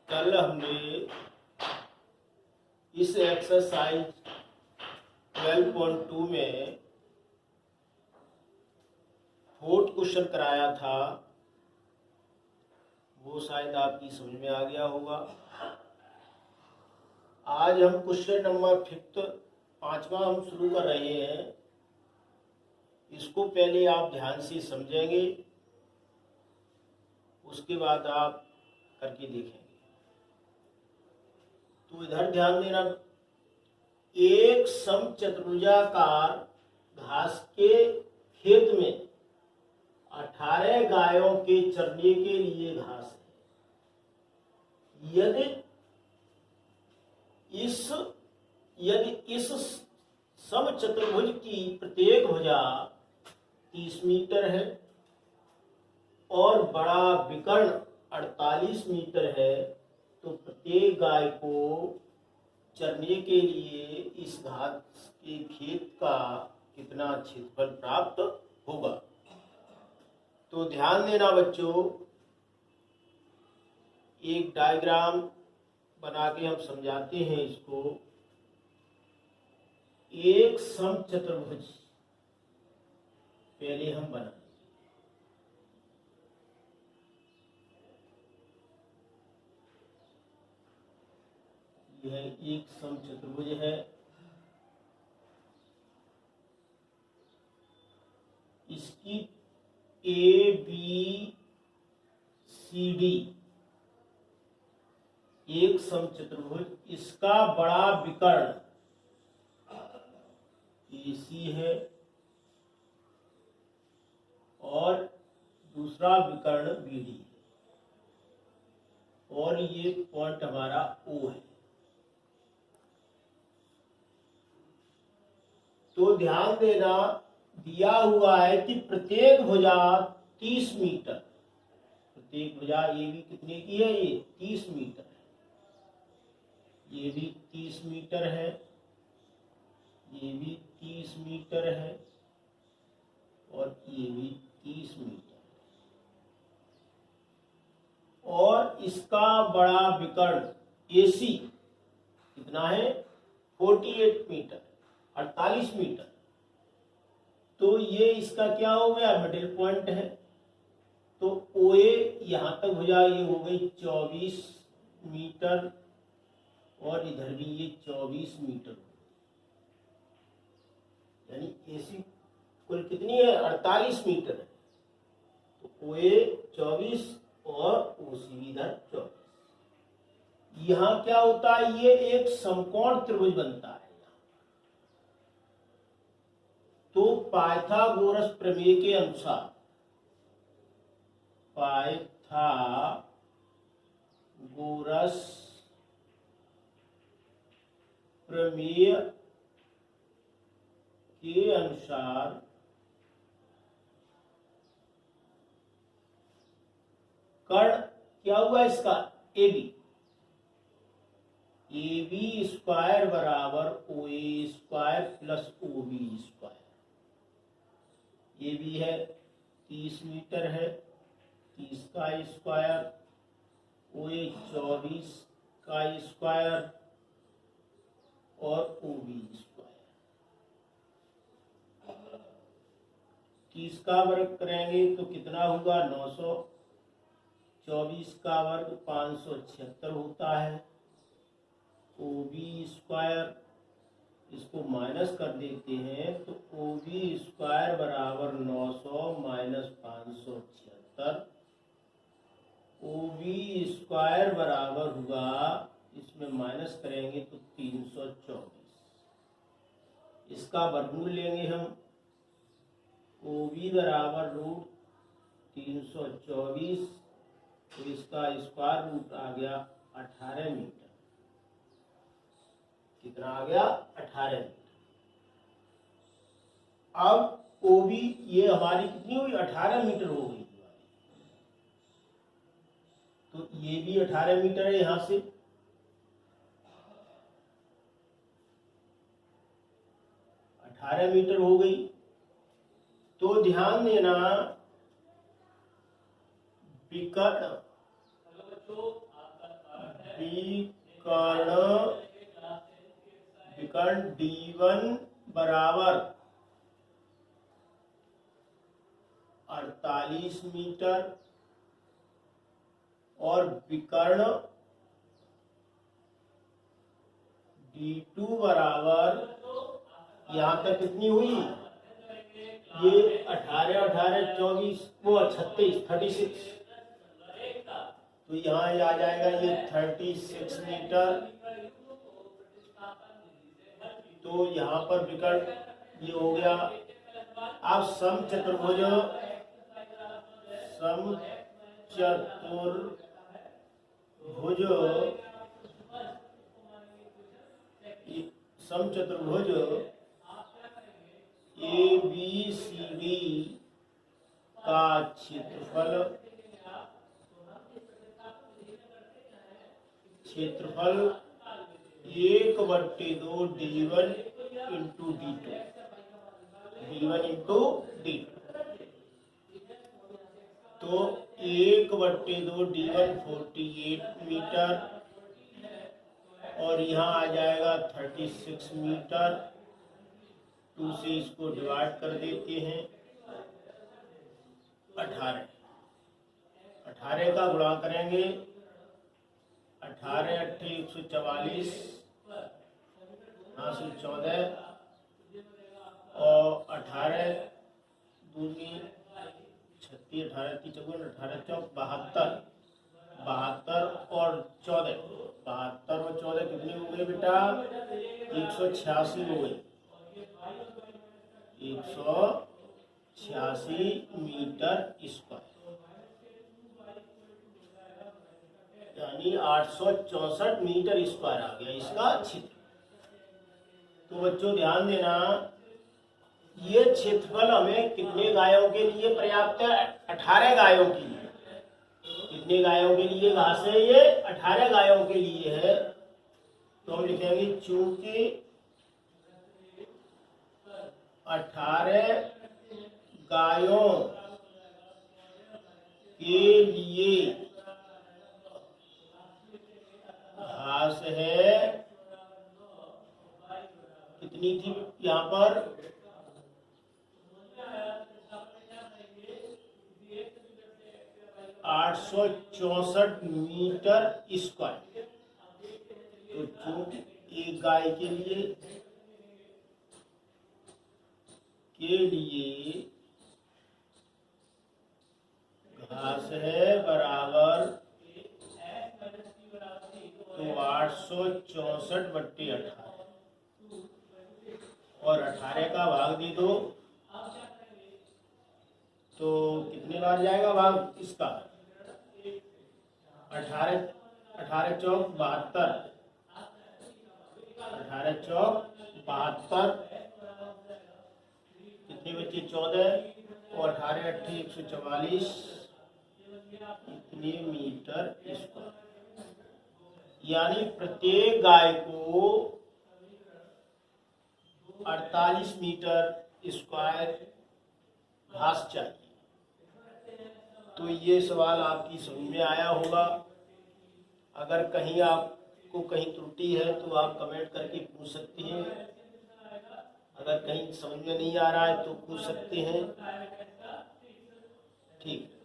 कल हमने इस एक्सरसाइज 12.2 में फोर्थ क्वेश्चन कराया था, वो शायद आपकी समझ में आ गया होगा। आज हम क्वेश्चन नंबर 5वां हम शुरू कर रहे हैं। इसको पहले आप ध्यान से समझेंगे, उसके बाद आप करके देखेंगे। तो इधर ध्यान देना, एक समचतुर्भुजाकार घास के खेत में 18 गायों के चरने के लिए घास है। यदि इस समचतुर्भुज की प्रत्येक भुजा 30 मीटर है और बड़ा विकर्ण 48 मीटर है, तो प्रत्येक गाय को चरने के लिए इस घास के खेत का कितना क्षेत्रफल प्राप्त होगा। तो ध्यान देना बच्चों, एक डायग्राम बना के हम समझाते हैं इसको। एक समचतुर्भुज पहले हम बना, यह एक समचतुर्भुज है। इसकी ए बी सी डी एक समचतुर्भुज, इसका बड़ा विकर्ण AC है और दूसरा विकर्ण BD है, और ये पॉइंट हमारा O है। तो ध्यान देना, दिया हुआ है कि प्रत्येक भुजा 30 मीटर, प्रत्येक भुजा ये भी कितने की है, ये 30 मीटर है, ये भी 30 मीटर है, ये भी 30 मीटर है, और ये भी 30 मीटर है। और इसका बड़ा विकर्ण AC कितना है, 48 मीटर, 48 मीटर। तो ये इसका क्या हो गया, मिडिल पॉइंट है। तो OA यहां तक भुजा ये हो गई 24 मीटर, और इधर भी ये 24 मीटर, यानी AC कुल कितनी है, 48 मीटर है। तो OA 24 और OC इधर 24। यहां क्या होता है, ये एक समकोण त्रिभुज बनता है। तो पाइथागोरस प्रमेय के अनुसार, पाइथागोरस प्रमेय के अनुसार कर्ण क्या हुआ इसका, AB स्क्वायर बराबर OA square plus OB square. AB है 30 मीटर है, 30 का स्क्वायर, OA 24 का स्क्वायर, और OB स्क्वायर। 30 का वर्ग करेंगे तो कितना होगा, 900, 24 का वर्ग 576 होता है। OB स्क्वायर, इसको माइनस कर देते हैं, तो OB स्क्वायर बराबर 900 माइनस 576, OB स्क्वायर बराबर हुआ, इसमें माइनस करेंगे तो 324। इसका वर्गमूल लेंगे हम, OB बराबर √324, तो इसका स्क्वायर रूट आ गया 18 मीटर। कितना आ गया, 18 मीटर। अब OB ये हमारी कितनी हुई, 18 मीटर हो गई। तो ये भी 18 मीटर है, यहां से 18 मीटर हो गई। तो ध्यान देना, विकर्ण विकर्ण D1 बराबर 48 मीटर और विकर्ण D2 बराबर, यहां तक कितनी हुई, ये 18 18 24 वो 36 तो यहाँ आ जाएगा ये 36 मीटर। तो यहाँ पर विकर्ण ये हो गया। अब समचतुर्भुज समचतुर्भुज ABCD का क्षेत्रफल 1/2 D1 इंटू D2 तो 1/2 D1 48 मीटर और यहाँ आ जाएगा 36 मीटर। 2 से इसको डिवाइड कर देते हैं। 18 का गुणा करेंगे, 18 8 144 14 और 18 दूनी 36 18 3 54 18 चौक 72 और 14 कितनी हो गई बेटा, 186 हो गई। 186 मीटर स्क्वायर यानी 864 मीटर स्क्वायर आ गया इसका क्षेत्र। तो बच्चों ध्यान देना, ये क्षेत्रफल हमें कितने गायों के लिए पर्याप्त है, 18 गायों के लिए। कितने गायों के लिए घास है, ये 18 गायों के लिए है। तो हम लिखेंगे चूंकि 18 गायों के लिए घास है, कितनी थी यहाँ पर, 864 मीटर स्क्वायर। तो चूंकि एक गाय के लिए घास है बराबर, तो 864/18 और 18 का भाग दे दो तो कितने बार जाएगा भाग इसका, 18 चौक 72, 18 चौक 72, कितने बच्चे 14 और 18 8 144 इतने मीटर स्क्वायर। यानी प्रत्येक गाय को 48 मीटर स्क्वायर घास चाहिए। तो ये सवाल आपकी समझ में आया होगा। अगर कहीं आपको कहीं त्रुटि है तो आप कमेंट करके पूछ सकते हैं। अगर कहीं समझ में नहीं आ रहा है तो पूछ सकते हैं। ठीक।